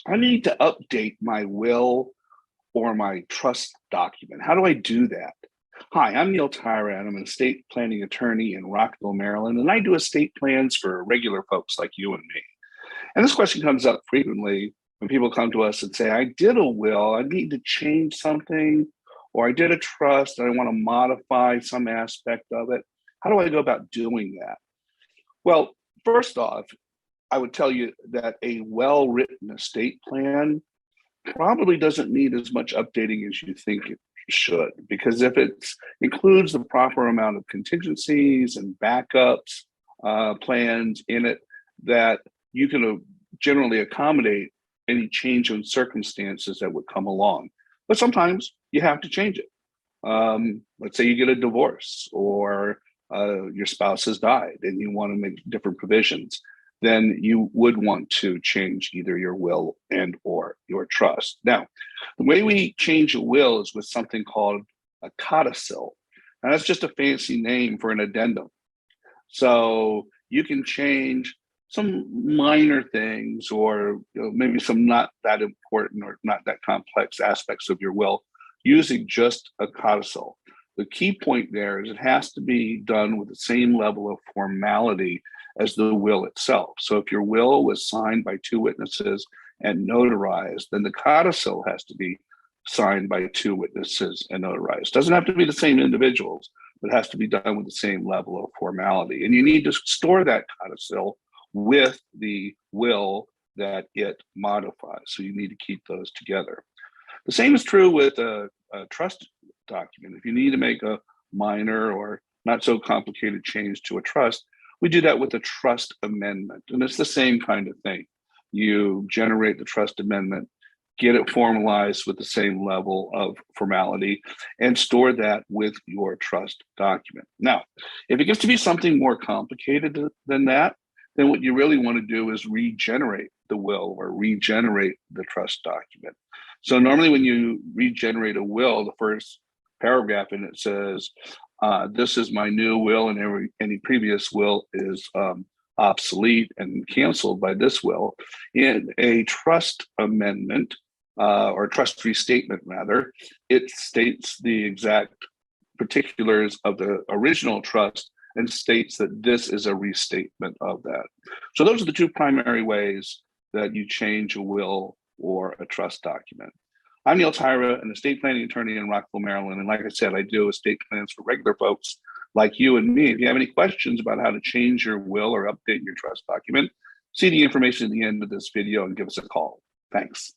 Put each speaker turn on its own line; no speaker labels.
I need to update my will or my trust document. How do I do that? Hi, I'm Neil Tyra, and I'm an estate planning attorney in Rockville, Maryland, and I do estate plans for regular folks like you and me. And this question comes up frequently when people come to us and say, I did a will, I need to change something, or I did a trust and I want to modify some aspect of it. How do I go about doing that? Well, first off, I would tell you that a well-written estate plan probably doesn't need as much updating as you think it should, because if it includes the proper amount of contingencies and backups plans in it, that you can generally accommodate any change in circumstances that would come along. But sometimes you have to change it. Let's say you get a divorce, or your spouse has died and you want to make different provisions, then you would want to change either your will and or your trust. Now, the way we change a will is with something called a codicil. And that's just a fancy name for an addendum. So you can change some minor things, or maybe some not that important or not that complex aspects of your will using just a codicil. The key point there is it has to be done with the same level of formality as the will itself. So if your will was signed by two witnesses and notarized, then the codicil has to be signed by two witnesses and notarized. Doesn't have to be the same individuals, but has to be done with the same level of formality. And you need to store that codicil with the will that it modifies. So you need to keep those together. The same is true with a trust document. If you need to make a minor or not so complicated change to a trust, we do that with a trust amendment. And it's the same kind of thing. You generate the trust amendment, get it formalized with the same level of formality, and store that with your trust document. Now, if it gets to be something more complicated than that, then what you really want to do is regenerate the will or regenerate the trust document. So normally when you regenerate a will, the first paragraph in it says, this is my new will, and any previous will is obsolete and canceled by this will. In a trust amendment, or trust restatement rather, it states the exact particulars of the original trust and states that this is a restatement of that. So those are the two primary ways that you change a will or a trust document. I'm Neil Tyra, an estate planning attorney in Rockville, Maryland. And like I said, I do estate plans for regular folks like you and me. If you have any questions about how to change your will or update your trust document, see the information at the end of this video and give us a call. Thanks.